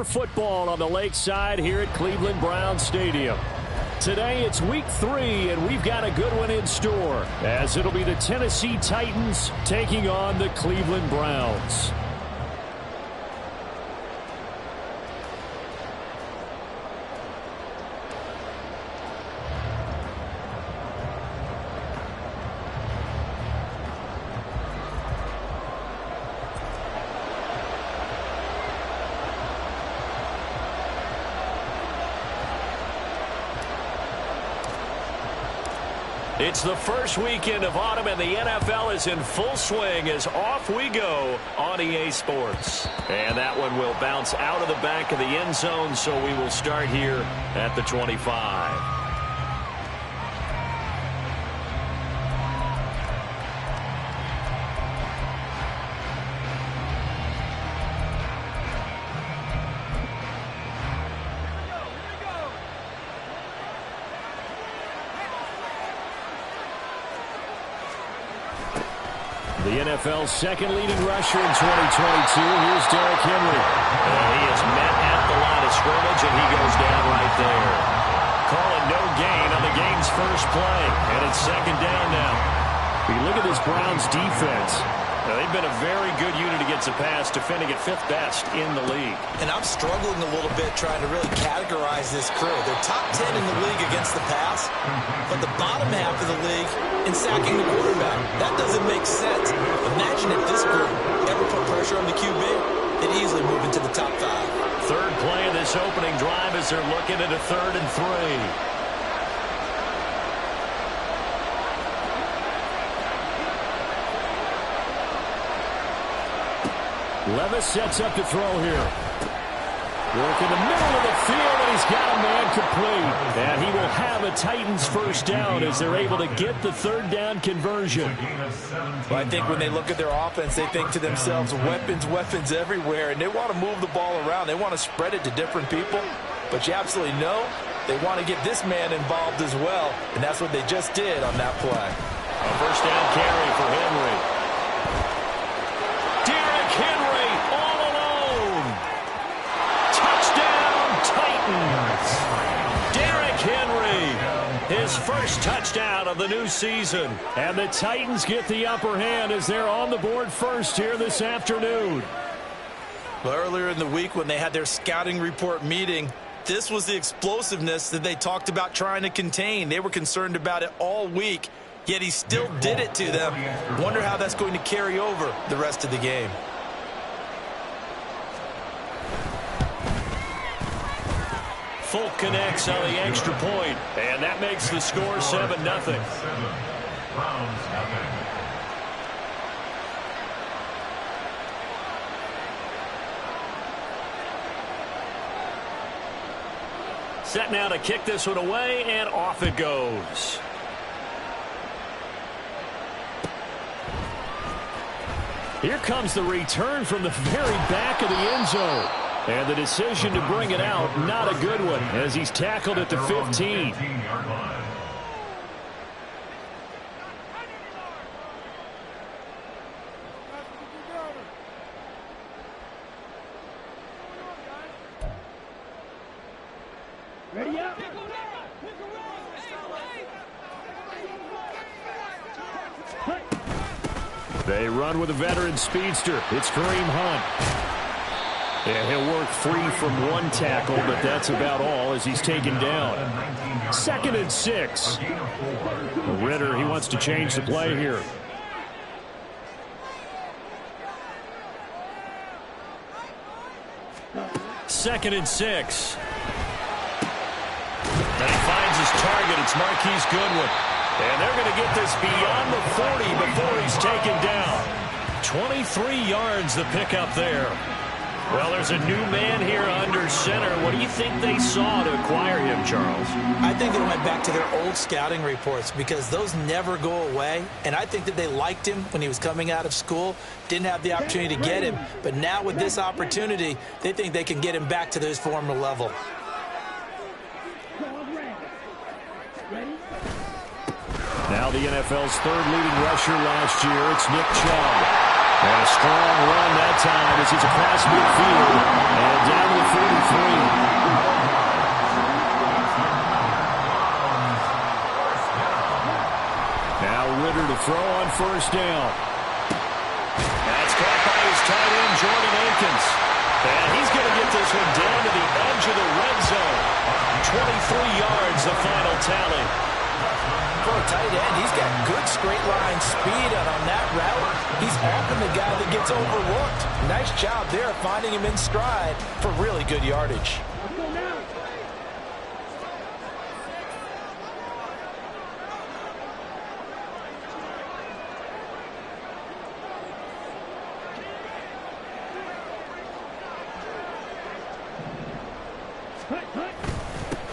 Football on the lakeside here at Cleveland Browns Stadium. Today it's week 3 and we've got a good one in store as it'll be the Tennessee Titans taking on the Cleveland Browns. It's the first weekend of autumn, and the NFL is in full swing as off we go on EA Sports. And that one will bounce out of the back of the end zone, so we will start here at the 25. The NFL's second leading rusher in 2022. Here's Derrick Henry. And he is met at the line of scrimmage, and he goes down right there. Calling no gain on the game's first play. And it's second down now. We look at this Browns defense. They've been a very good unit against the pass, defending at 5th best in the league. And I'm struggling a little bit trying to really categorize this crew. They're top 10 in the league against the pass, but the bottom half of the league in sacking the quarterback. That doesn't make sense. Imagine if this group ever put pressure on the QB, they'd easily move into the top 5. Third play of this opening drive as they're looking at a 3rd and 3. Levis sets up to throw here. Work in the middle of the field, and he's got a man complete. And he will have a Titans first down as they're able to get the 3rd down conversion. Well, I think when they look at their offense, they think to themselves, weapons, weapons everywhere, and they want to move the ball around. They want to spread it to different people. But you absolutely know they want to get this man involved as well, and that's what they just did on that play. A first down carry for Henry. Derrick Henry all alone. Touchdown, Titans. Derrick Henry, his first touchdown of the new season. And the Titans get the upper hand as they're on the board first here this afternoon. Well, earlier in the week when they had their scouting report meeting, this was the explosiveness that they talked about trying to contain. They were concerned about it all week. Yet he still did it to them. Wonder how that's going to carry over the rest of the game. Folk connects on the extra point, and that makes the score 7-0. Set now to kick this one away, and off it goes. Here comes the return from the very back of the end zone. And the decision to bring it out, not a good one, as he's tackled at the 15. Ready up. They run with a veteran speedster. It's Kareem Hunt. And he'll work free from one tackle, but that's about all as he's taken down. 2nd and 6. Ritter, he wants to change the play here. Second and 6. And he finds his target. It's Marquise Goodwin. And they're going to get this beyond the 40 before he's taken down. 23 yards the pickup there. Well, there's a new man here under center. What do you think they saw to acquire him, Charles? I think they went back to their old scouting reports because those never go away. And I think that they liked him when he was coming out of school. Didn't have the opportunity to get him. But now with this opportunity, they think they can get him back to his former level. Now the NFL's 3rd leading rusher last year, it's Nick Chubb. And a strong run that time as he's across midfield and down to the 43. Ritter to throw on first down. That's caught by his tight end, Jordan Akins. And he's going to get this one down to the edge of the red zone. 23 yards, the final tally. For a tight end, he's got good straight line speed, and on that route, he's often the guy that gets overlooked. Nice job there finding him in stride for really good yardage.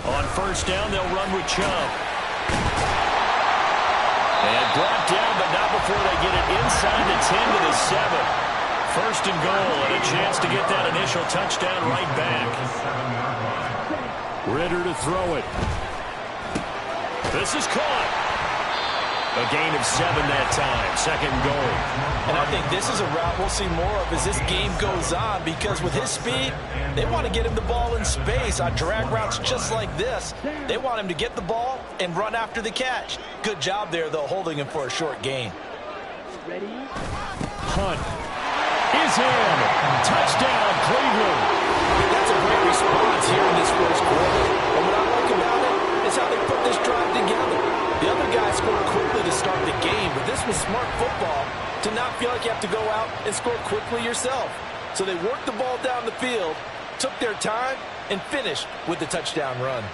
On first down, they'll run with Chubb. And brought down, but not before they get it inside the 10 to the 7. First and goal, and a chance to get that initial touchdown right back. Ritter to throw it. This is caught. A gain of 7 that time. Second goal. And I think this is a route we'll see more of as this game goes on, because with his speed, they want to get him the ball in space on drag routes just like this. They want him to get the ball and run after the catch. Good job there, though, holding him for a short gain. Ready? Hunt is in. Touchdown, Cleveland. That's a great response here in this first quarter. And what I like about it is how they put this drive together. The other guy scored quickly to start the game, but this was smart football to not feel like you have to go out and score quickly yourself. So they worked the ball down the field, took their time, and finished with the touchdown run.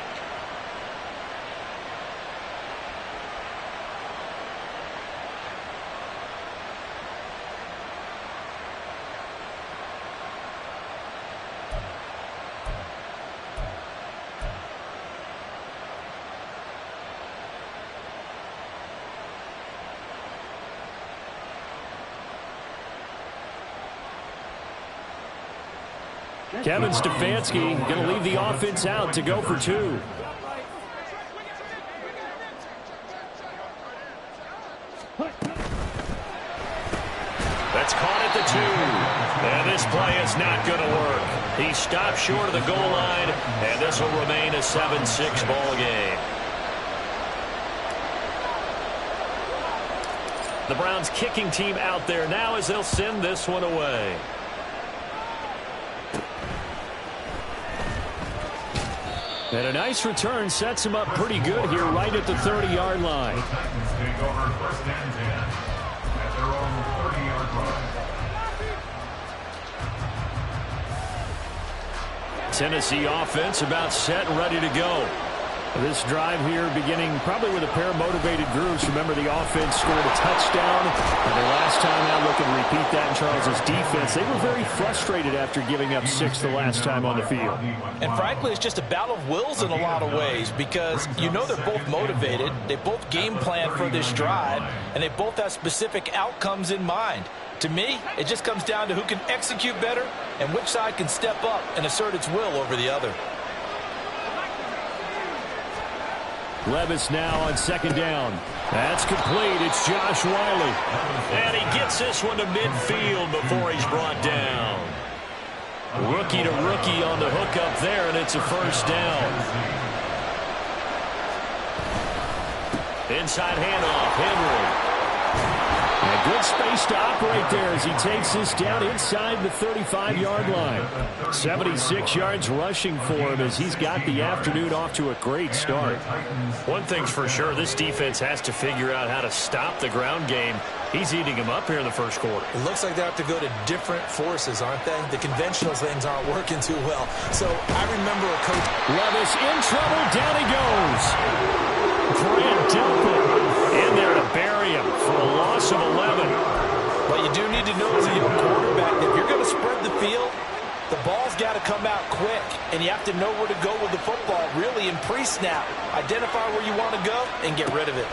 Kevin Stefanski going to leave the offense out to go for 2. That's caught at the 2. And this play is not going to work. He stopped short of the goal line, and this will remain a 7-6 ball game. The Browns kicking team out there now as they'll send this one away. And a nice return sets him up pretty good here right at the 30-yard line. Tennessee offense about set and ready to go. This drive here beginning probably with a pair of motivated groups. Remember, the offense scored a touchdown. And the last time out, looking to repeat that in Charles's defense. They were very frustrated after giving up 6 the last time on the field. And frankly, it's just a battle of wills in a lot of ways, because you know they're both motivated. They both game plan for this drive, and they both have specific outcomes in mind. To me, it just comes down to who can execute better and which side can step up and assert its will over the other. Levis now on second down. That's complete. It's Josh Wiley. And he gets this one to midfield before he's brought down. Rookie to rookie on the hook up there, and it's a first down. Inside handoff, Henry. And good space to operate there as he takes this down inside the 35-yard line. 76 yards rushing for him as he's got the afternoon off to a great start. One thing's for sure, this defense has to figure out how to stop the ground game. He's eating him up here in the first quarter. It looks like they have to go to different forces, aren't they? The conventional things aren't working too well. So I remember a coach. Levis in trouble. Down he goes. Grant Delpit in there to bury him for a loss of 11. But you do need to know as a young quarterback that if you're going to spread the field, the ball's got to come out quick, and you have to know where to go with the football, really in pre-snap. Identify where you want to go and get rid of it.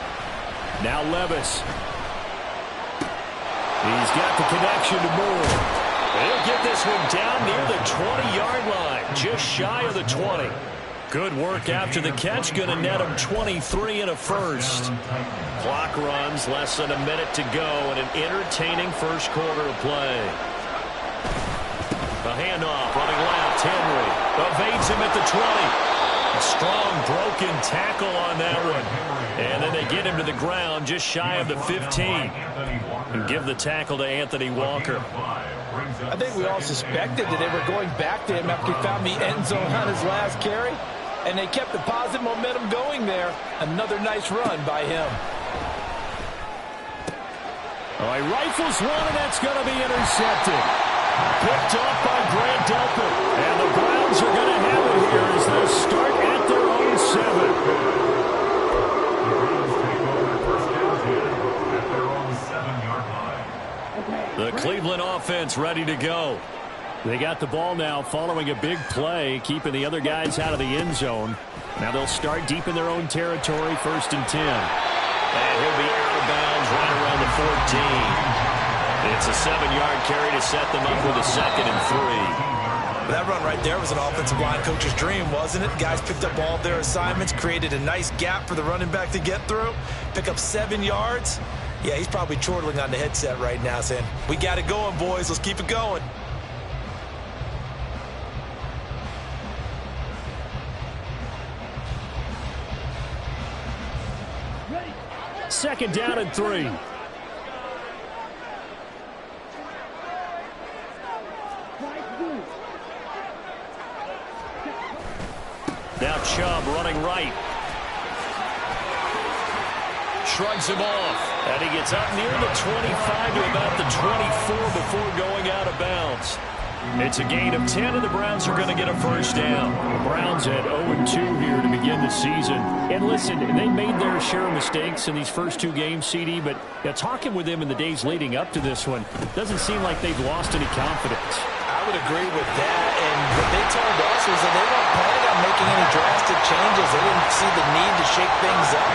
Now Levis. He's got the connection to Moore. He'll get this one down near the 20-yard line, just shy of the 20. Good work after the catch. Going to net him 23 and a first. Clock runs, less than a minute to go, and an entertaining first quarter of play. A handoff, running left, Henry evades him at the 20. A strong broken tackle on that one. And then they get him to the ground just shy of the 15. And give the tackle to Anthony Walker. I think we all suspected that they were going back to him after he found the end zone on his last carry. And they kept the positive momentum going there. Another nice run by him. All right, rifles one, and that's going to be intercepted. Picked off by Grant Delpit. And the Browns are going to have it here as they start at their own 7. The Cleveland offense ready to go. They got the ball now following a big play, keeping the other guys out of the end zone. Now they'll start deep in their own territory, 1st and 10. And he'll be out of bounds right around the 14. It's a 7-yard carry to set them up with a 2nd and 3. That run right there was an offensive line coach's dream, wasn't it? Guys picked up all their assignments, created a nice gap for the running back to get through, pick up 7 yards. Yeah, he's probably chortling on the headset right now saying, we got it going, boys. Let's keep it going. Second down and 3. Now Chubb running right. Shrugs him off. And he gets up near the 25 to about the 24 before going out of bounds. It's a gain of 10, and the Browns are going to get a first down. The Browns at 0-2 here to begin the season. And listen, they made their share of mistakes in these first 2 games, CD, but talking with them in the days leading up to this one, doesn't seem like they've lost any confidence. I would agree with that, and what they told us was that they weren't planning on making any drastic changes. They didn't see the need to shake things up.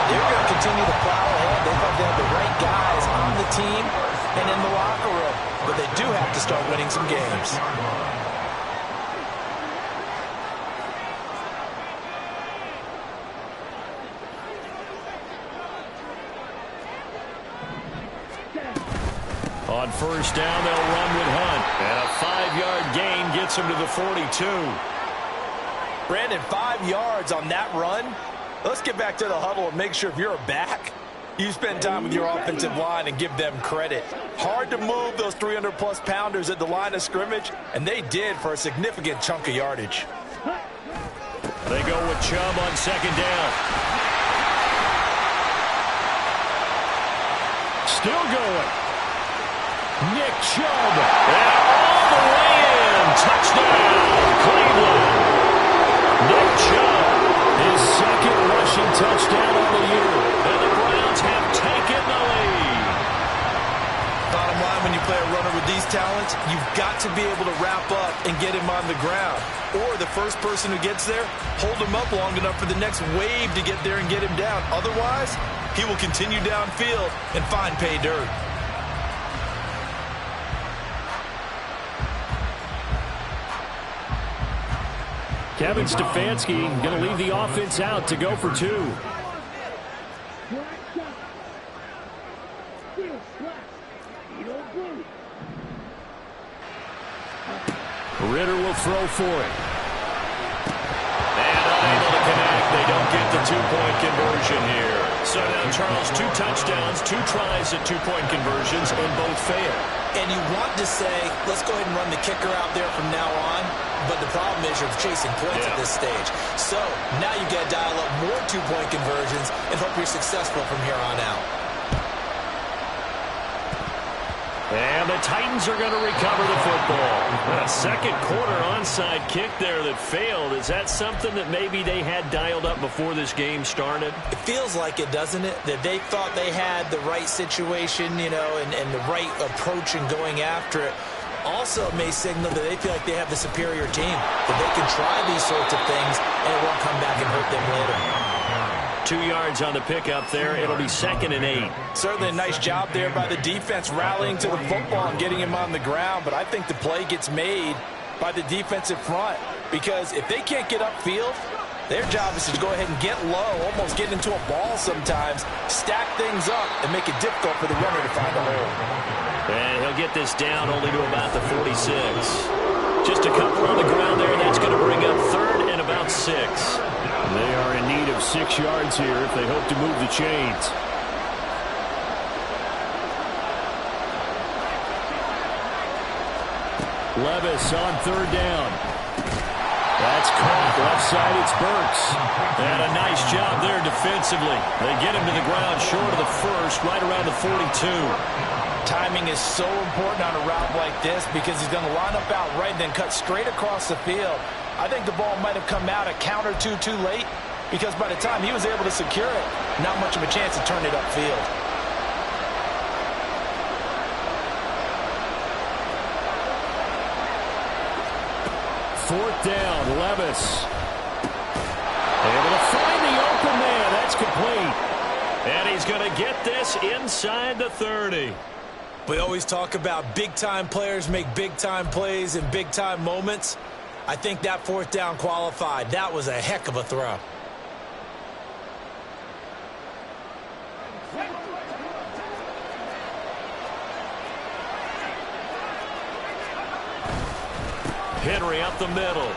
They were going to continue to plow ahead. They thought they had the right guys on the team and in the locker room. But they do have to start winning some games. On first down, they'll run with Hunt. And a 5-yard gain gets him to the 42. Brandon, 5 yards on that run. Let's get back to the huddle and make sure if you're a back, you spend time with your offensive line and give them credit. Hard to move those 300-plus pounders at the line of scrimmage, and they did for a significant chunk of yardage. They go with Chubb on second down. Still going. Nick Chubb. And all the way in. Touchdown, Cleveland. Nick Chubb, his 2nd rushing touchdown of the year. And the Browns have taken the lead. Bottom line, when you play a runner with these talents, you've got to be able to wrap up and get him on the ground. Or the first person who gets there, hold him up long enough for the next wave to get there and get him down. Otherwise, he will continue downfield and find pay dirt. Kevin Stefanski going to leave the offense out to go for 2. Ritter will throw for it. And unable to connect. They don't get the 2-point conversion here. So now, Charles, 2 touchdowns, 2 tries at 2-point conversions, and both fail. And you want to say, let's go ahead and run the kicker out there from now on. But the problem is you're chasing points at this stage. So now you got to dial up more 2-point conversions and hope you're successful from here on out. And the Titans are going to recover the football. A second quarter onside kick there that failed. Is that something that maybe they had dialed up before this game started? It feels like it, doesn't it? That they thought they had the right situation, you know, and the right approach in going after it. Also, it may signal that they feel like they have the superior team, that they can try these sorts of things, and it won't come back and hurt them later. 2 yards on the pickup there. It'll be 2nd and 8. Certainly a nice job there by the defense rallying to the football and getting him on the ground, but I think the play gets made by the defensive front. because if they can't get upfield, their job is to go ahead and get low, almost get into a ball sometimes, stack things up, and make it difficult for the runner to find a hole. And he'll get this down only to about the 46. Just a couple on the ground there. That's going to bring up third and about 6. They are in need of 6 yards here if they hope to move the chains. Levis on third down. That's caught. Left side, it's Burks. And a nice job there defensively. They get him to the ground short of the first, right around the 42. Timing is so important on a route like this because he's going to line up out right and then cut straight across the field. I think the ball might have come out a count or two too late because by the time he was able to secure it, not much of a chance to turn it upfield. Fourth down, Levis. Able to find the open man. That's complete. And he's going to get this inside the 30. We always talk about big-time players make big-time plays in big-time moments. I think that fourth down qualified. That was a heck of a throw. Henry up the middle.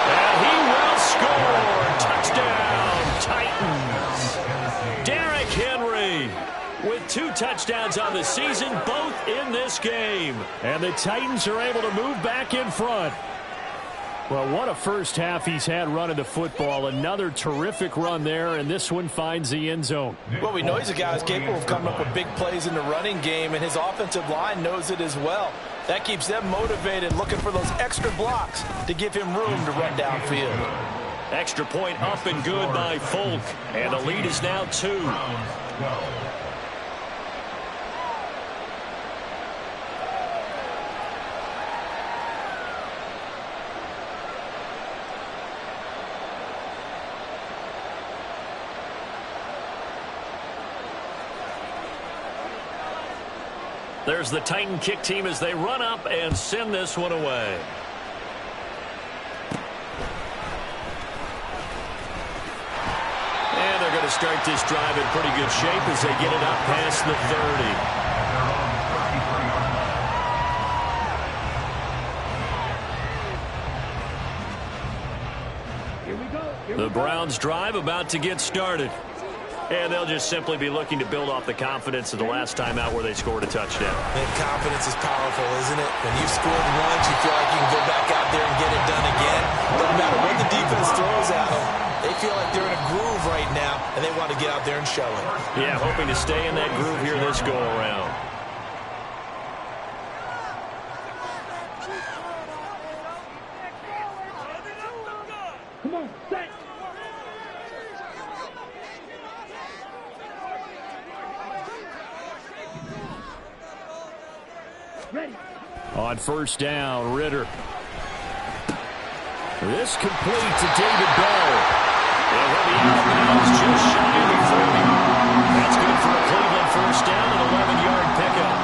And he will score. Touchdown, Titans. Derrick Henry with 2 touchdowns on the season, both in this game. And the Titans are able to move back in front. Well, what a first half he's had running the football. Another terrific run there, and this one finds the end zone. Well, we know he's a guy who's capable of coming up with big plays in the running game, and his offensive line knows it as well. That keeps them motivated, looking for those extra blocks to give him room to run downfield. Extra point up and good by Folk, and the lead is now 2. There's the Titan kick team as they run up and send this one away. And they're going to start this drive in pretty good shape as they get it up past the 30. The Browns drive about to get started. And they'll just simply be looking to build off the confidence of the last time out where they scored a touchdown. And confidence is powerful, isn't it? When you've scored once, you feel like you can go back out there and get it done again. Doesn't matter what the defense throws at them. They feel like they're in a groove right now, and they want to get out there and show it. Yeah, hoping to stay in that groove here this go-around. Come on, set. Ready. On first down, Ritter. This complete to David Bell. And he'll be out of bounds just shy of the 40. That's good for a Cleveland first down and 11-yard pickup.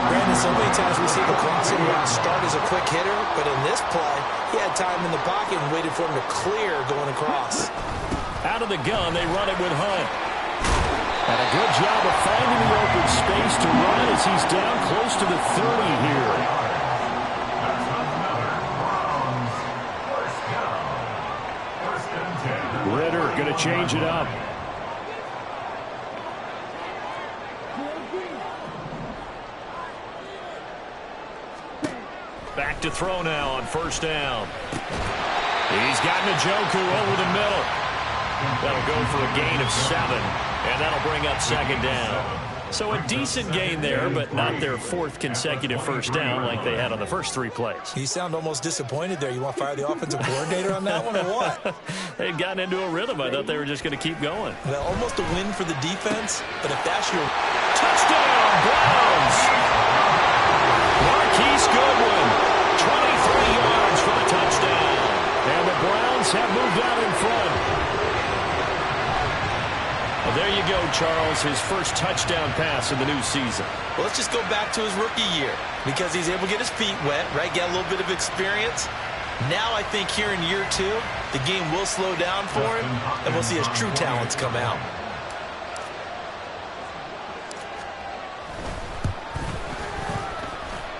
Brandon, so many times we see the crossing route start as a quick hitter, but in this play, he had time in the pocket and waited for him to clear going across. Out of the gun, they run it with Hunt. And a good job of finding the open space to run as he's down close to the 30 here. Ritter going to change it up. Back to throw now on first down. He's got Njoku over the middle. That'll go for a gain of 7, and that'll bring up second down. So a decent gain there, but not their 4th consecutive first down like they had on the first 3 plays. You sound almost disappointed there. You want to fire the offensive coordinator on that one or what? They'd gotten into a rhythm. I thought they were just going to keep going. Well, almost a win for the defense, but if that's your... Touchdown, Browns! Marquise Goodwin, 23 yards for the touchdown. And the Browns have moved out in front. Well, there you go. Charles, his first touchdown pass in the new season? Well, let's just go back to his rookie year because he's able to get his feet wet, right? Get a little bit of experience. Now I think here in year 2, the game will slow down for him, and we'll see his true talents come out.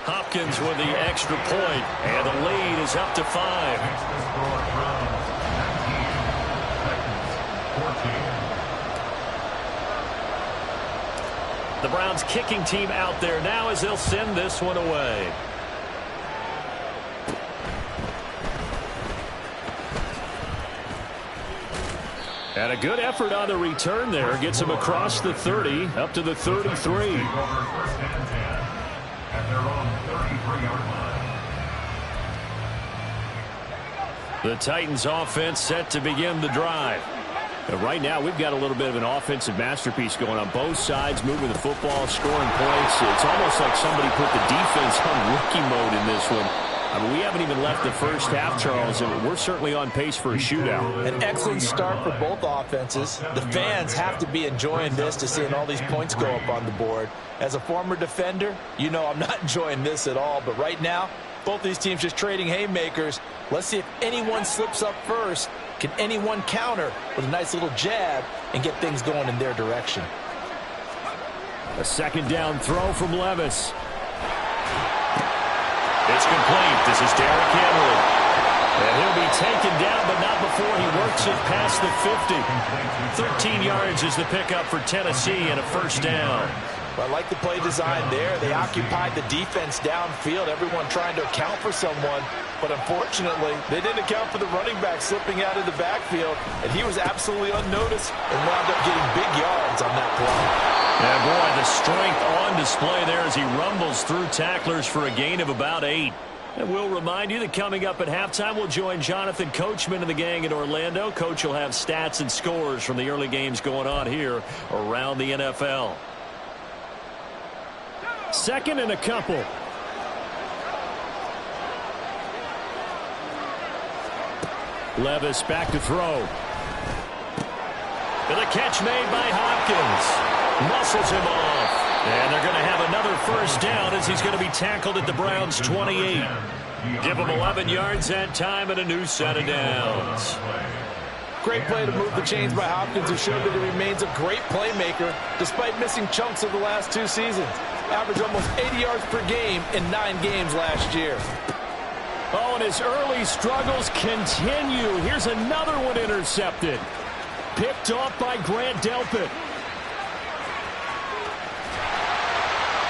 Hopkins with the extra point, and the lead is up to 5. The Browns kicking team out there now as they'll send this one away. And a good effort on the return there. Gets him across the 30, up to the 33. The Titans offense set to begin the drive. And right now we've got a little bit of an offensive masterpiece going on both sides, moving the football, scoring points. It's almost like somebody put the defense on rookie mode in this one. I mean, we haven't even left the first half, Charles, and we're certainly on pace for a shootout. An excellent start for both offenses. The fans have to be enjoying this to seeing all these points go up on the board. As a former defender, you know I'm not enjoying this at all, but right now, both these teams just trading haymakers. Let's see if anyone slips up first. Can anyone counter with a nice little jab and get things going in their direction? A second down throw from Levis. It's complete. This is Derrick Henry. And he'll be taken down, but not before he works it past the 50. 13 yards is the pickup for Tennessee and a first down. I like the play design there. They occupied the defense downfield, everyone trying to account for someone. But unfortunately, they didn't account for the running back slipping out of the backfield, and he was absolutely unnoticed and wound up getting big yards on that play. And boy, the strength on display there as he rumbles through tacklers for a gain of about 8. And we'll remind you that coming up at halftime, we'll join Jonathan Coachman and the gang in Orlando. Coach will have stats and scores from the early games going on here around the NFL. Second and a couple. Levis back to throw. And the catch made by Hopkins. Muscles him off. And they're going to have another first down as he's going to be tackled at the Browns' 28. Give him 11 yards that time and a new set of downs. Great play to move the chains by Hopkins, who showed that he remains a great playmaker despite missing chunks of the last 2 seasons. Averaged almost 80 yards per game in 9 games last year. Oh, and his early struggles continue. Here's another one intercepted. Picked off by Grant Delpit.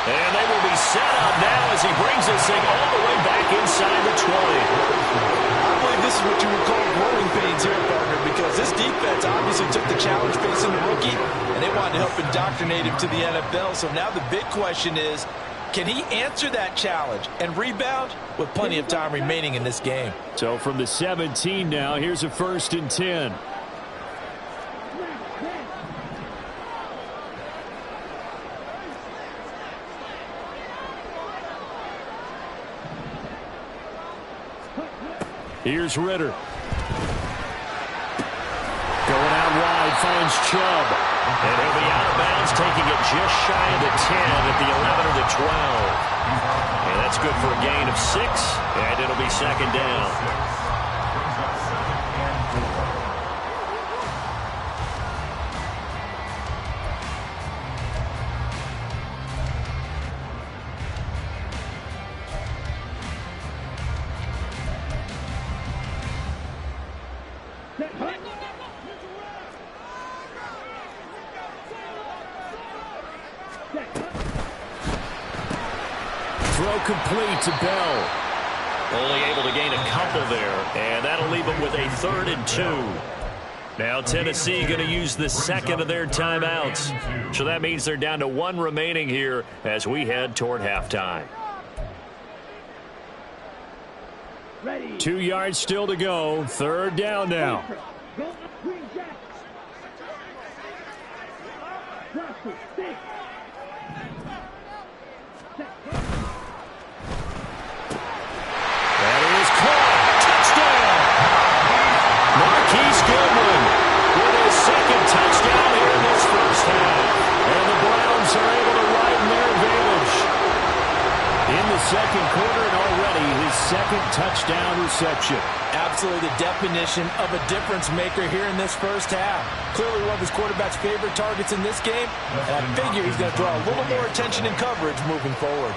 And they will be set up now as he brings this thing all the way back inside the 20. I believe this is what you would call growing pains here, partner, because this defense obviously took the challenge facing the rookie, and they wanted to help indoctrinate him to the NFL. So now the big question is, can he answer that challenge and rebound with plenty of time remaining in this game? So from the 17 now, here's a 1st and 10. Here's Ritter. Going out wide, finds Chubb. And he'll be out of bounds, taking it just shy of the 10 at the 11 or the 12. And that's good for a gain of 6, and it'll be second down. Throw complete to Bell. Only able to gain a couple there, and that'll leave them with a 3rd and 2. Now Tennessee going to use the second of their timeouts. So that means they're down to 1 remaining here as we head toward halftime. 2 yards still to go. 3rd down now. That is caught. Touchdown! Marquise Goodwin with his 2nd touchdown here in this first half. second touchdown reception. Absolutely the definition of a difference maker here in this first half. Clearly one of his quarterback's favorite targets in this game, and I figure he's going to draw a little more attention and coverage moving forward.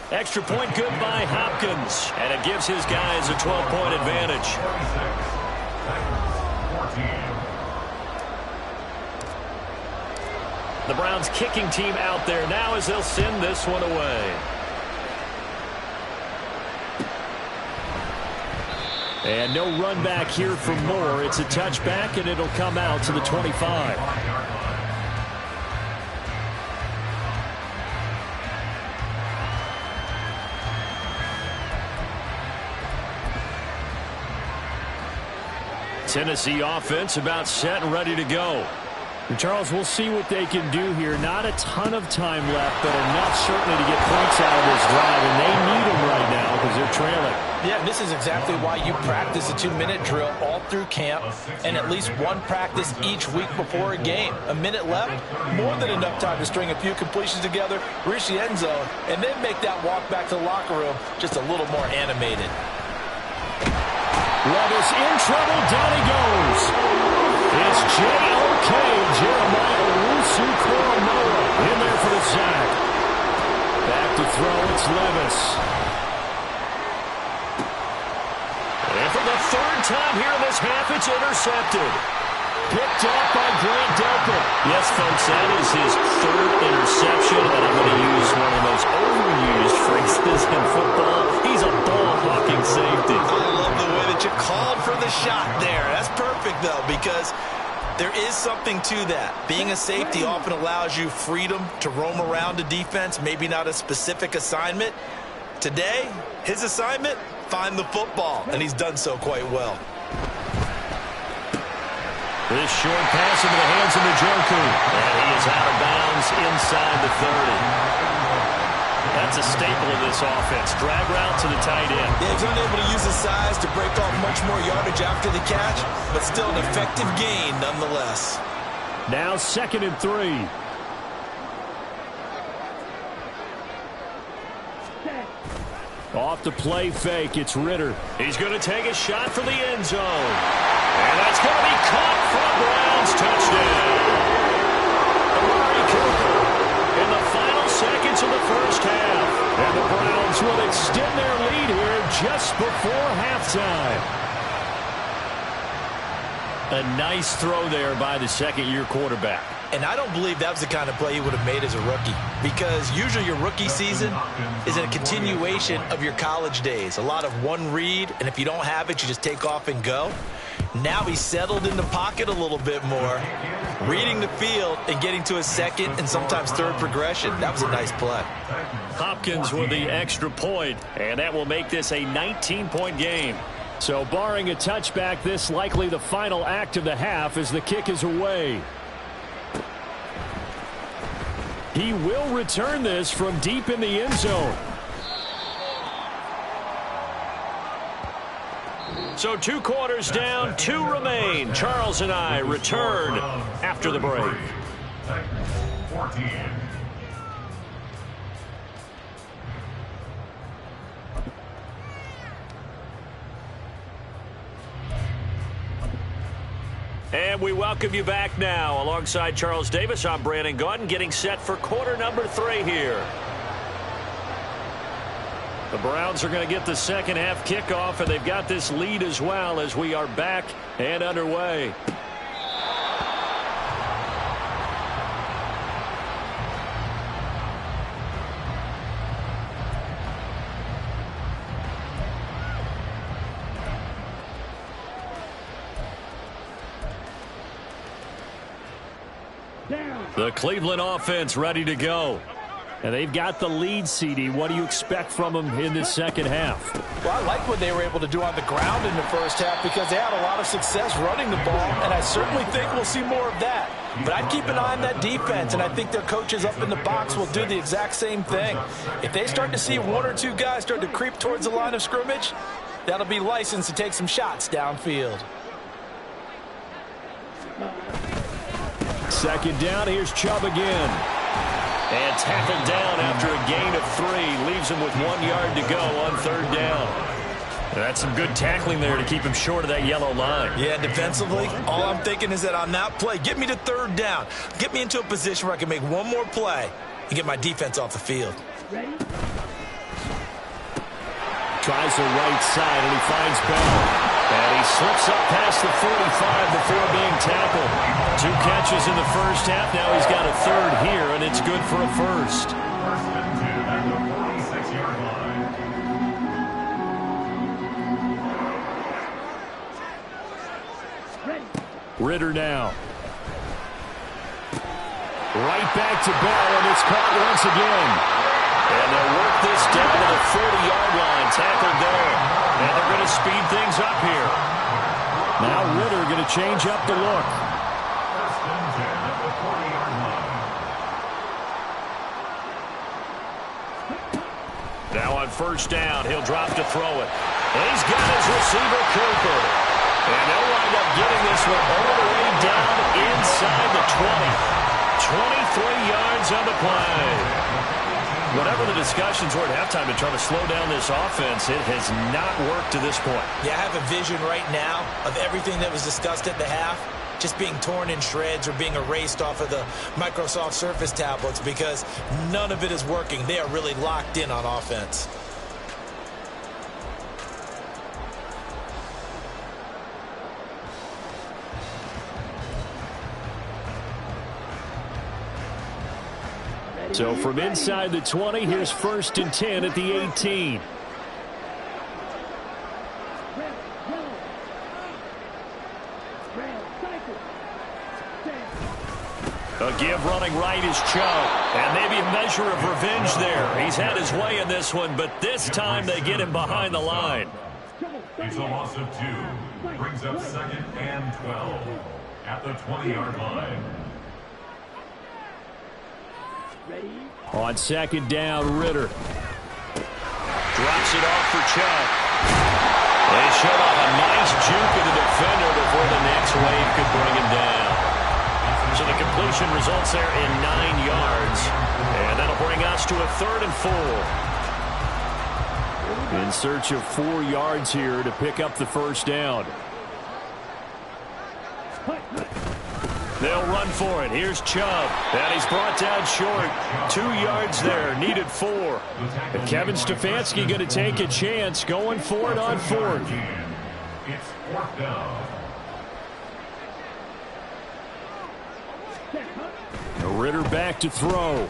Extra point good by Hopkins, and it gives his guys a 12-point advantage. The Browns kicking team out there now as they'll send this one away. And no run back here for Moore. It's a touchback, and it'll come out to the 25. Tennessee offense about set and ready to go. And Charles, we'll see what they can do here. Not a ton of time left, but enough certainly to get points out of this drive, and they need them right now because they're trailing. Yeah, this is exactly why you practice a 2-minute drill all through camp and at least one practice each week before a game. A minute left, more than enough time to string a few completions together, reach the end zone, and then make that walk back to the locker room just a little more animated. Levis in trouble. Down he goes. It's J.O.K. Jeremiah Owusu-Koramoah in there for the sack. Back to throw. It's Levis. And for the third time here in this half, it's intercepted. Picked off by Grant Delpit. Yes, folks, that is his third interception, and I'm going to use one of the most overused phrases in football. He's a ball-hawking safety. I love the way that you called for the shot there. That's perfect, though, because there is something to that. Being a safety often allows you freedom to roam around a defense, maybe not a specific assignment. Today, his assignment, find the football, and he's done so quite well. This short pass into the hands of Njoku. And he is out of bounds inside the 30. That's a staple of this offense. Drag route to the tight end. Yeah, he's unable to use his size to break off much more yardage after the catch, but still an effective gain nonetheless. Now 2nd and 3. Off the play fake, it's Ritter. He's going to take a shot for the end zone. And that's going to be caught for a Browns touchdown. Amari Cooper in the final seconds of the first half. And the Browns will extend their lead here just before halftime. A nice throw there by the second-year quarterback. And I don't believe that was the kind of play he would have made as a rookie, because usually your rookie season is a continuation of your college days. A lot of one read, and if you don't have it, you just take off and go. Now he's settled in the pocket a little bit more, reading the field and getting to his second and sometimes third progression. That was a nice play. Hopkins with the extra point, and that will make this a 19-point game. So barring a touchback, this likely the final act of the half as the kick is away. He will return this from deep in the end zone. So 2 quarters down, 2 remain. Charles and I return after the break. And we welcome you back now. Alongside Charles Davis, I'm Brandon Gaudin, getting set for quarter number 3 here. The Browns are going to get the second half kickoff, and they've got this lead as well as we are back and underway. The Cleveland offense ready to go. And they've got the lead, CD. What do you expect from them in this second half? Well, I like what they were able to do on the ground in the first half because they had a lot of success running the ball, and I certainly think we'll see more of that. But I'd keep an eye on that defense, and I think their coaches up in the box will do the exact same thing. If they start to see 1 or 2 guys start to creep towards the line of scrimmage, that'll be licensed to take some shots downfield. Second down, here's Chubb again. And tackled down after a gain of 3. Leaves him with 1 yard to go on 3rd down. That's some good tackling there to keep him short of that yellow line. Yeah, defensively, all I'm thinking is that on that play, get me to 3rd down. Get me into a position where I can make one more play and get my defense off the field. Ready? Tries the right side, and he finds Bell. And he slips up past the 45 before being tackled. 2 catches in the first half. Now he's got a 3rd here, and it's good for a 1st. Ridder now. Right back to Bell, and it's caught once again. And they'll work this down to the 40-yard line. Tackled there. And they're going to speed things up here. Now Ridder going to change up the look. Now on 1st down, he'll drop to throw it. And he's got his receiver, Cooper. And they'll wind up getting this one all the way down inside the 20. 23 yards on the play. Whatever the discussions were at halftime to try to slow down this offense, it has not worked to this point. Yeah, I have a vision right now of everything that was discussed at the half just being torn in shreds or being erased off of the Microsoft Surface tablets because none of it is working. They are really locked in on offense. So from inside the 20, here's 1st and 10 at the 18. A give running right is Chubb. And maybe a measure of revenge there. He's had his way in this one, but this time they get him behind the line. It's a loss of 2. Brings up 2nd and 12 at the 20-yard line. On 2nd down, Ridder. Drops it off for Chubb. They shut off a nice juke of the defender before the next wave could bring him down. So the completion results there in 9 yards. And that'll bring us to a 3rd and 4. In search of 4 yards here to pick up the 1st down. They'll run for it. Here's Chubb. And he's brought down short. 2 yards there. Needed 4. And Kevin Stefanski going to take a chance going for it on 4th. It's 4th down. Ridder back to throw.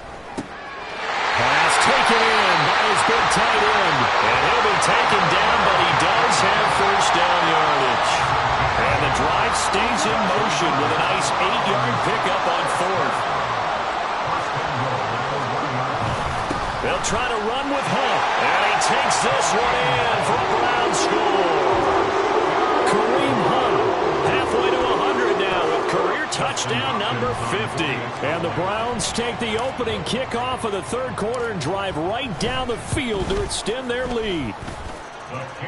Pass taken in by his big tight end. And he'll be taken down, but he does have 1st down yardage. And the drive stays in motion with a nice 8-yard pickup on 4th. They'll try to run with Hunt. And he takes this one in for a Brown score. Kareem Hunt halfway to 100 now with career touchdown number 50. And the Browns take the opening kickoff of the 3rd quarter and drive right down the field to extend their lead.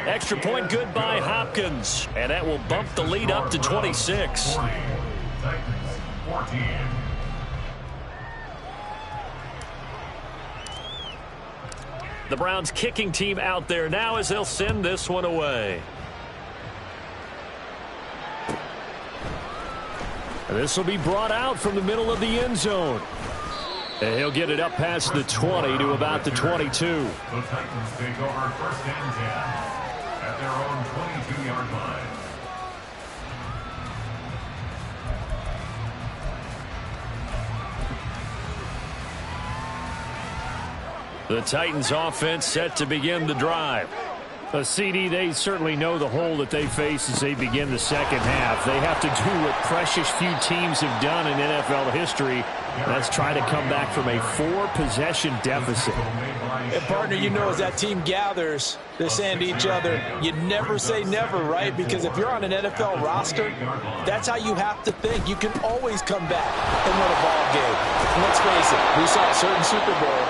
Extra point good by Hopkins. And that will bump the lead up to 26. 14. The Browns kicking team out there now as they'll send this one away. And this will be brought out from the middle of the end zone. And he'll get it up past the 20 to about the 22. The Titans take over 1st and 10 at their own 22-yard line. The Titans offense set to begin the drive. CD, they certainly know the hole that they face as they begin the 2nd half. They have to do what precious few teams have done in NFL history. Let's try to come back from a 4-possession deficit. And partner, you know, as that team gathers, they're saying to each other, you never say never, right? Because if you're on an NFL roster, that's how you have to think. You can always come back and win a ball game. And let's face it, we saw a certain Super Bowl,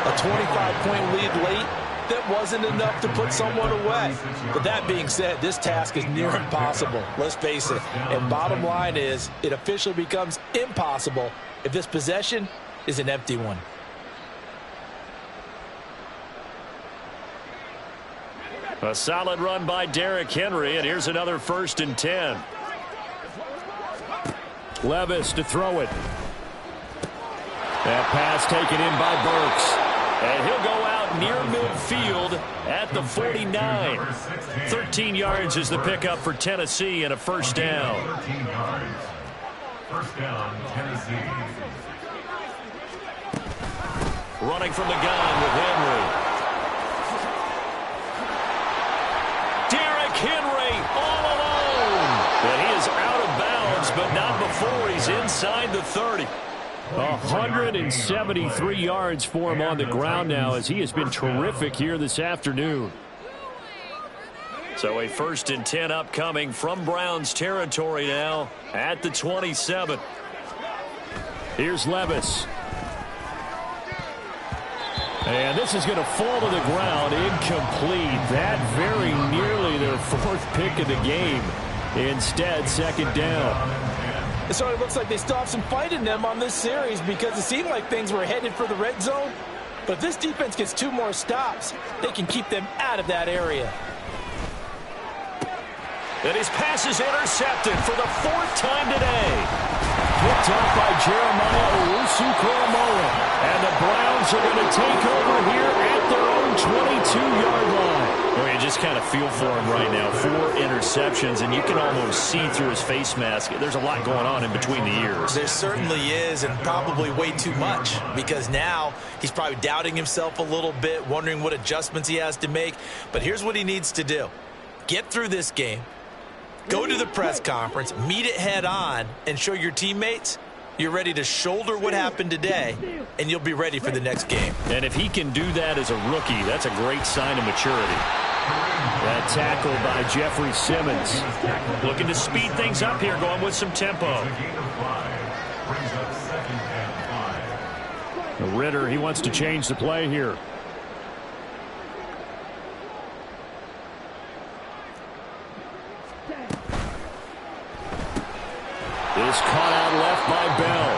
a 25-point lead late. That wasn't enough to put someone away. But that being said, this task is near impossible. Let's face it. And bottom line is, it officially becomes impossible if this possession is an empty one. A solid run by Derrick Henry, and here's another 1st and 10. Levis to throw it. That pass taken in by Burks. And he'll go out near midfield at the 49. 13 yards is the pickup for Tennessee and a 1st down. 13 yards. 1st down, Tennessee. Running from the gun with Henry. Derrick Henry all alone. And he is out of bounds, but not before he's inside the 30. 173 yards for him on the ground now, as he has been terrific here this afternoon. So a 1st and 10 upcoming from Browns territory now at the 27. Here's Levis. And this is going to fall to the ground, incomplete. That very nearly their 4th pick of the game. Instead, 2nd down. It sort of looks like they still have some fight in them on this series, because it seemed like things were headed for the red zone. But if this defense gets 2 more stops, they can keep them out of that area. And his pass is intercepted for the 4th time today. Picked off by Jeremiah Owusu-Koramoah. And the Browns are going to take over here at their own 22-yard line. Well, you just kind of feel for him right now. 4 interceptions, and you can almost see through his face mask. There's a lot going on in between the ears. There certainly is, and probably way too much, because now he's probably doubting himself a little bit, wondering what adjustments he has to make. But here's what he needs to do. Get through this game. Go to the press conference, meet it head on, and show your teammates you're ready to shoulder what happened today, and you'll be ready for the next game. And if he can do that as a rookie, that's a great sign of maturity. That tackle by Jeffrey Simmons. Looking to speed things up here, going with some tempo. Ritter, he wants to change the play here. Is caught out left by Bell.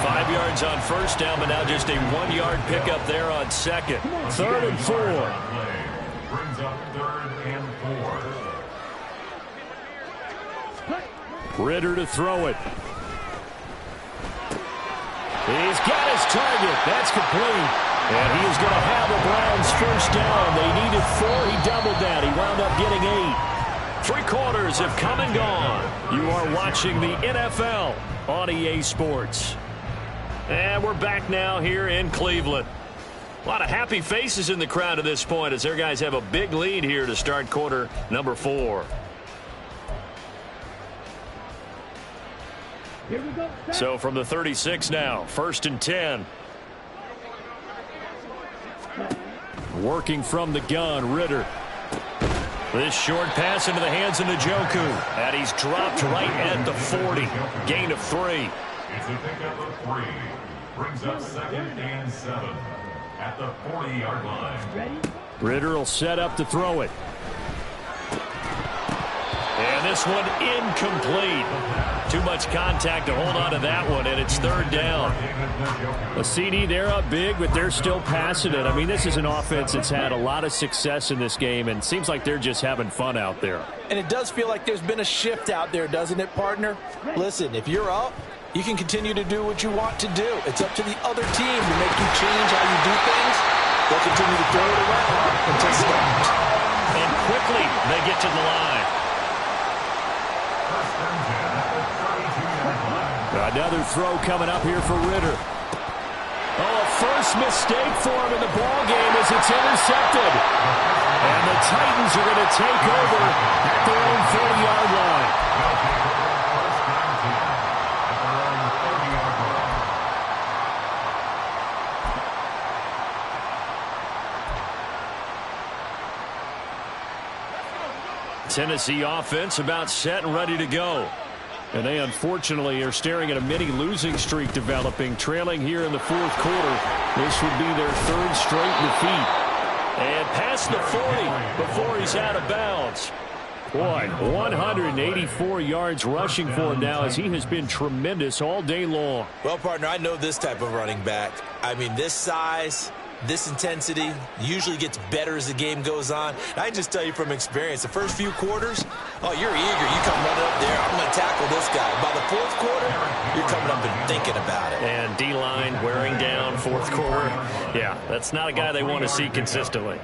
5 yards on 1st down, but now just a 1-yard pickup there on 2nd. 3rd and 4. Brings up 3rd and 4. Ritter to throw it. He's got his target. That's complete. And he is going to have the Browns 1st down. They needed 4. He doubled that. He wound up getting 8. 3 quarters have come and gone. You are watching the NFL on EA Sports. And we're back now here in Cleveland. A lot of happy faces in the crowd at this point as their guys have a big lead here to start quarter number 4. Here we go. So from the 36 now, 1st and 10. Working from the gun, Ritter. This short pass into the hands of Njoku. And he's dropped right at the 40. Gain of 3. It's a pickup of 3. Brings up 2nd and 7 at the 40-yard line. Ready? Ritter will set up to throw it. And this one incomplete. Too much contact to hold on to that one, and it's 3rd down. A CD, they're up big, but they're still passing it. I mean, this is an offense that's had a lot of success in this game, and seems like they're just having fun out there. And it does feel like there's been a shift out there, doesn't it, partner? Listen, if you're up, you can continue to do what you want to do. It's up to the other team to make you change how you do things. They'll continue to throw it around until stopped. And quickly, they get to the line. Another throw coming up here for Ritter. Oh, a first mistake for him in the ball game as it's intercepted. And the Titans are going to take over at their own 40-yard line. Tennessee offense about set and ready to go. And they unfortunately are staring at a mini losing streak developing, trailing here in the 4th quarter. This would be their 3rd straight defeat. And past the 40 before he's out of bounds. Boy, 184 yards rushing for him now as he has been tremendous all day long. Well, partner, I know this type of running back. I mean, this size, This intensity usually gets better as the game goes on. I can just tell you from experience, the first few quarters, oh, you're eager. You come running up there, I'm going to tackle this guy. By the fourth quarter, you're coming up and thinking about it. And D-line wearing down fourth quarter. Yeah, that's not a guy they want to see consistently.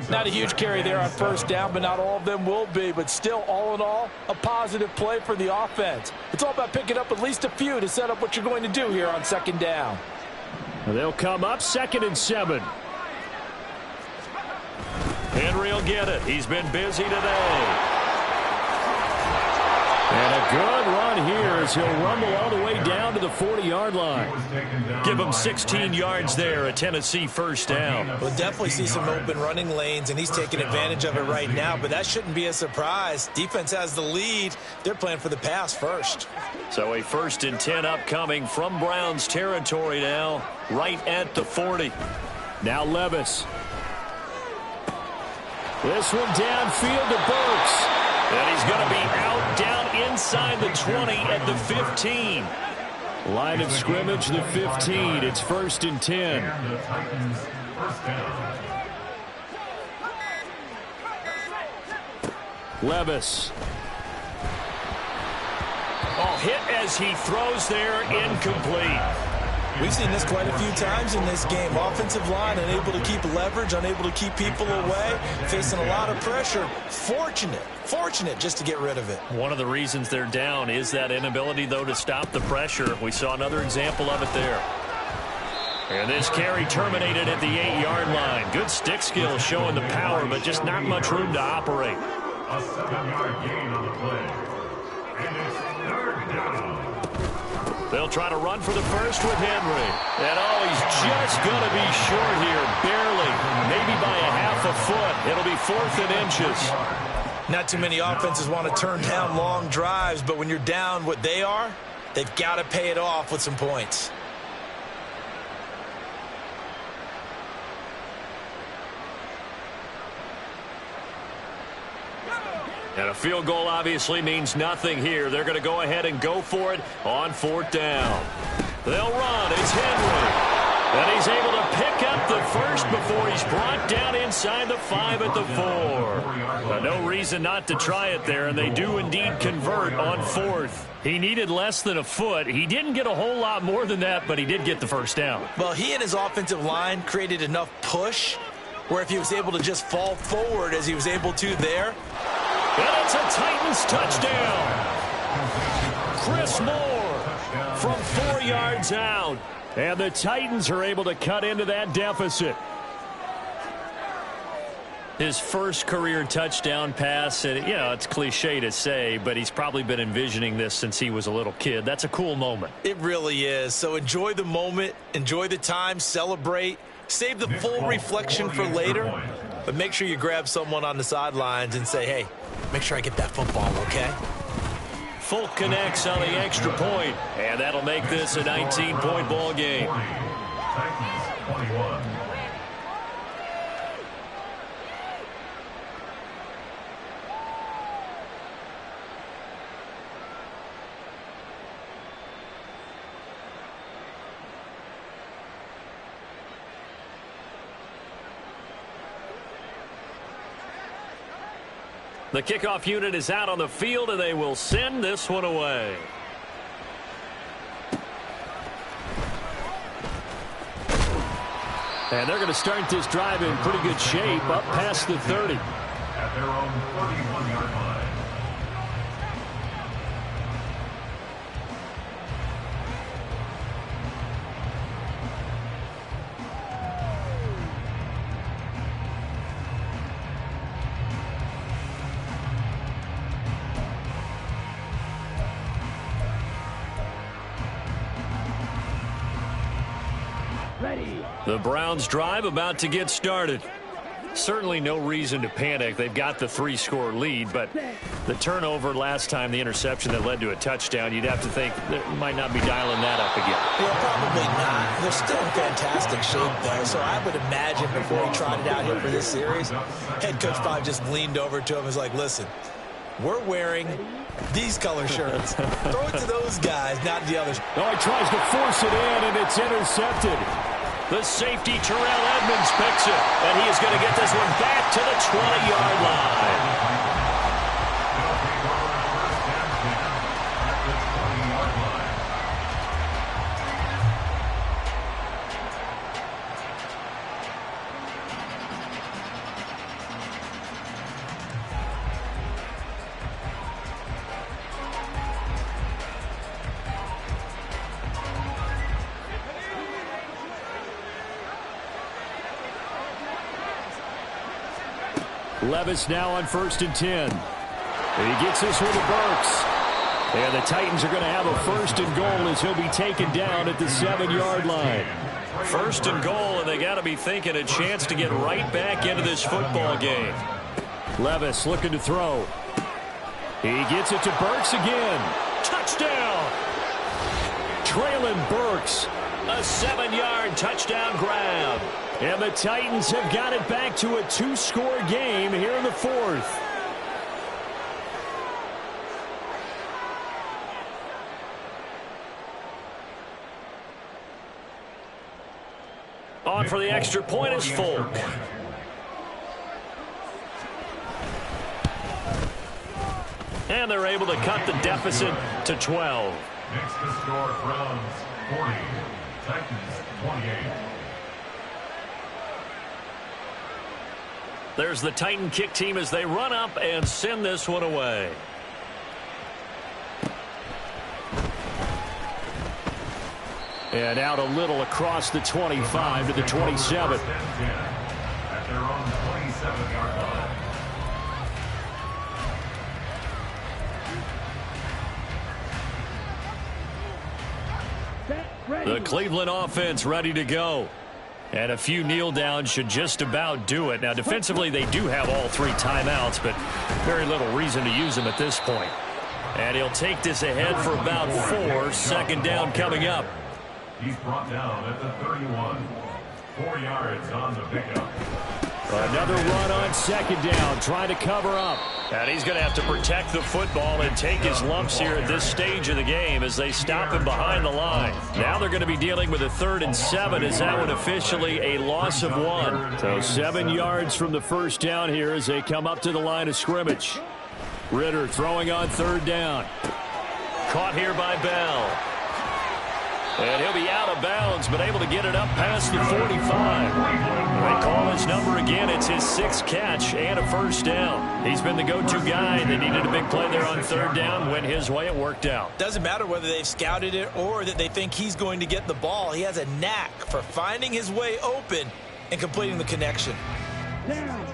Not a huge carry there on first down, but not all of them will be. But still, all in all, a positive play for the offense. It's all about picking up at least a few to set up what you're going to do here on second down. They'll come up 2nd and 7. Henry will get it. He's been busy today. And a good run here as he'll rumble all the way down to the 40-yard line. Give him 16 yards there, a Tennessee first down. We'll definitely see some open running lanes, and he's taking advantage of it right now, but that shouldn't be a surprise. Defense has the lead. They're playing for the pass first. So a 1st and 10 upcoming from Browns territory now, right at the 40. Now Levis. This one downfield to Burks. And he's going to be out down inside the 20 at the 15. Line of scrimmage, the 15. It's 1st and 10. And the Titans first down. Levis. Oh, hit as he throws there, incomplete. We've seen this quite a few times in this game. Offensive line unable to keep leverage, unable to keep people away, facing a lot of pressure. Fortunate just to get rid of it. One of the reasons they're down is that inability, though, to stop the pressure. We saw another example of it there. And this carry terminated at the 8-yard line. Good stick skill showing the power, but just not much room to operate. A 7-yard gain on the play. And it's 3rd down. They'll try to run for the first with Henry. And oh, he's just going to be short here, barely. Maybe by a half a foot. It'll be 4th and inches. Not too many offenses want to turn down long drives, but when you're down what they are, they've got to pay it off with some points. And a field goal obviously means nothing here. They're going to go ahead and go for it on 4th down. They'll run. It's Henry. And he's able to pick up the first before he's brought down inside the 5 at the 4. No reason not to try it there, and they do indeed convert on 4th. He needed less than a foot. He didn't get a whole lot more than that, but he did get the first down. Well, he and his offensive line created enough push where if he was able to just fall forward as he was able to there. And it's a Titans touchdown. Chris Moore from 4 yards out. And the Titans are able to cut into that deficit. His first career touchdown pass, and you know, it's cliche to say, but he's probably been envisioning this since he was a little kid. That's a cool moment. It really is. So enjoy the moment, enjoy the time, celebrate, save the full reflection for later, but make sure you grab someone on the sidelines and say, hey, make sure I get that football, okay? Folk connects on the extra point, and that'll make this a 19-point ball game. Titans 21. The kickoff unit is out on the field, and they will send this one away. And they're going to start this drive in pretty good shape, up past the 30. At their own 31-yard line. The Browns drive about to get started. Certainly no reason to panic. They've got the 3-score lead, but the turnover last time, the interception that led to a touchdown, you'd have to think they might not be dialing that up again. Well, probably not. They're still in fantastic shape, though, so I would imagine before he trotted out here for this series, head coach probably just leaned over to him and was like, listen, we're wearing these color shirts. Throw it to those guys, not the others. Oh, he tries to force it in, and it's intercepted. The safety, Terrell Edmonds, picks it. And he is going to get this one back to the 20-yard line. Levis now on 1st and 10. He gets this one to Burks. And the Titans are going to have a 1st and goal as he'll be taken down at the 7-yard line. 1st and goal, and they got to be thinking a chance to get right back into this football game. Levis looking to throw. He gets it to Burks again. Touchdown! Traylon Burks. A 7-yard touchdown grab. And the Titans have got it back to a 2-score game here in the 4th. On for the extra point is Folk. And they're able to cut the deficit to 12. Next to score, Browns 40, Titans 28. There's the Titan kick team as they run up and send this one away. And out a little across the 25 to the 27. At their own 27-yard line. The Cleveland offense ready to go. And a few kneel downs should just about do it. Now, defensively, they do have all 3 timeouts, but very little reason to use them at this point. And he'll take this ahead for about 4. 2nd down coming up. He's brought down at the 31. 4 yards on the pickup. Another run on 2nd down, trying to cover up. And he's going to have to protect the football and take his lumps here at this stage of the game as they stop him behind the line. Now they're going to be dealing with a 3rd and 7. Is that one officially a loss of 1? So 7 yards from the 1st down here as they come up to the line of scrimmage. Ritter throwing on 3rd down. Caught here by Bell. And he'll be out of bounds, but able to get it up past the 45. They call his number again. It's his 6th catch and a 1st down. He's been the go-to guy. They needed a big play there on 3rd down. Went his way. It worked out. Doesn't matter whether they've scouted it or that they think he's going to get the ball. He has a knack for finding his way open and completing the connection. Down.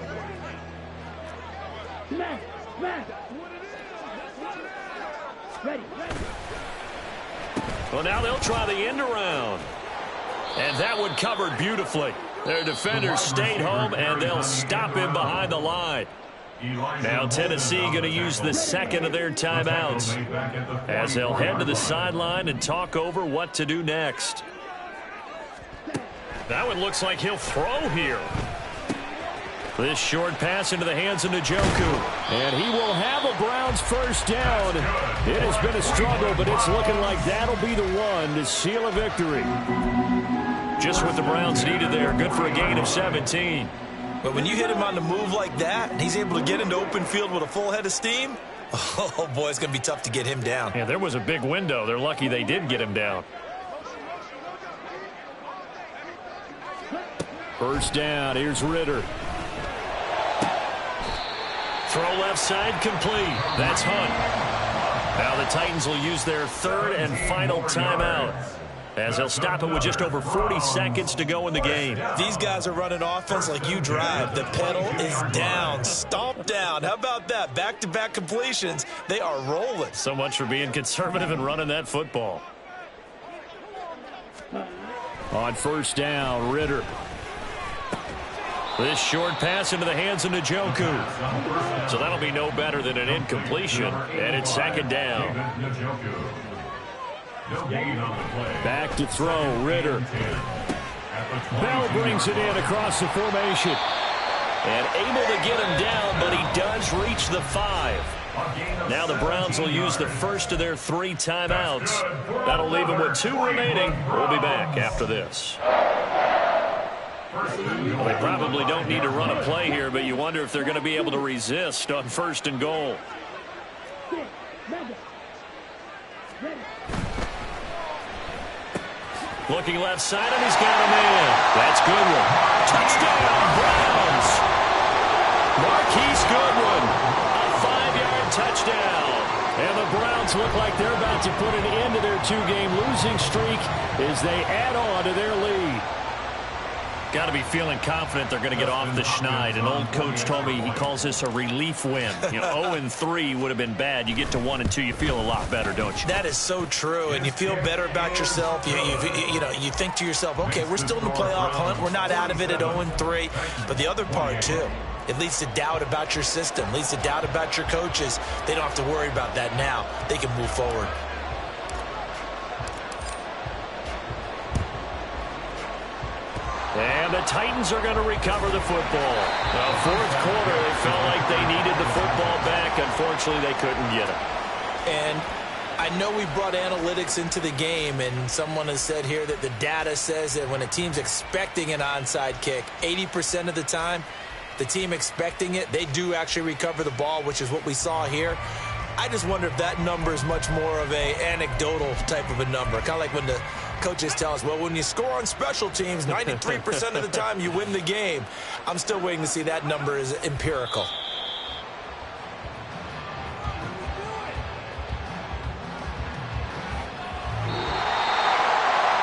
Smash. Smash. Ready. Well, now they'll try the end around. And that one covered beautifully. Their defenders stayed home, and they'll stop him behind the line. Now Tennessee going to use the 2nd of their timeouts as they'll head to the sideline and talk over what to do next. That one looks like he'll throw here. This short pass into the hands of Njoku. And he will have a Browns 1st down. It has been a struggle, but it's looking like that'll be the one to seal a victory. Just what the Browns needed there. Good for a gain of 17. But when you hit him on the move like that, and he's able to get into open field with a full head of steam, oh, boy, it's going to be tough to get him down. Yeah, there was a big window. They're lucky they did get him down. 1st down. Here's Ritter. Throw left side complete. That's Hunt. Now the Titans will use their 3rd and final timeout as they'll stop it with just over 40 seconds to go in the game. These guys are running offense like you drive. The pedal is down. Stomp down. How about that? Back-to-back completions. They are rolling. So much for being conservative and running that football. On 1st down, Ritter. This short pass into the hands of Njoku. So that'll be no better than an incompletion. And it's 2nd down. Back to throw, Ritter. Bell brings it in across the formation. And able to get him down, but he does reach the 5. Now the Browns will use the 1st of their 3 timeouts. That'll leave them with 2 remaining. We'll be back after this. Well, they probably don't need to run a play here, but you wonder if they're going to be able to resist on 1st and goal. Looking left side, and he's got him in. That's Goodwin. Touchdown, Browns. Marquise Goodwin, a 5-yard touchdown. And the Browns look like they're about to put an end to their 2-game losing streak as they add on to their lead. Got to be feeling confident they're going to get off the schneid. An old coach told me he calls this a relief win. 0-3 would have been bad. You get to 1-2, you feel a lot better, don't you? That is so true, and you feel better about yourself. You think to yourself, okay, we're still in the playoff hunt. We're not out of it at 0-3. But the other part, too, it leads to doubt about your system, leads to doubt about your coaches. They don't have to worry about that now. They can move forward. And the Titans are going to recover the football. The 4th quarter, they felt like they needed the football back. Unfortunately, they couldn't get it. And I know we brought analytics into the game, and someone has said here that the data says that when a team's expecting an onside kick, 80% of the time, the team expecting it, they do actually recover the ball, which is what we saw here. I just wonder if that number is much more of a anecdotal type of a number. Kind of like when the coaches tell us, well, when you score on special teams, 93% of the time you win the game. I'm still waiting to see that number is empirical.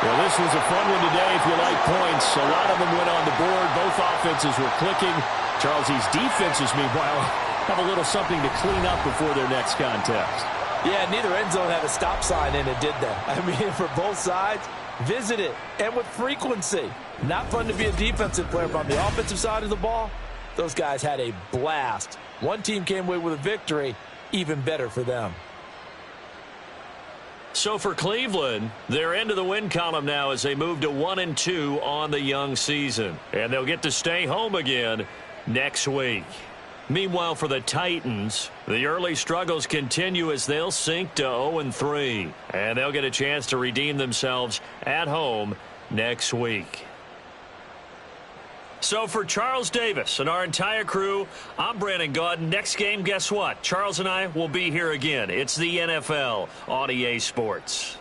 Well, this was a fun one today if you like points. A lot of them went on the board. Both offenses were clicking. Charles, these defenses, meanwhile, have a little something to clean up before their next contest. Yeah, neither end zone had a stop sign in it, did they? I mean, for both sides, visit it, and with frequency. Not fun to be a defensive player, but on the offensive side of the ball, those guys had a blast. One team came away with a victory, even better for them. So for Cleveland, they're into the win column now as they move to 1-2 on the young season. And they'll get to stay home again next week. Meanwhile, for the Titans, the early struggles continue as they'll sink to 0-3. And they'll get a chance to redeem themselves at home next week. So for Charles Davis and our entire crew, I'm Brandon Gaudin. Next game, guess what? Charles and I will be here again. It's the NFL on EA Sports.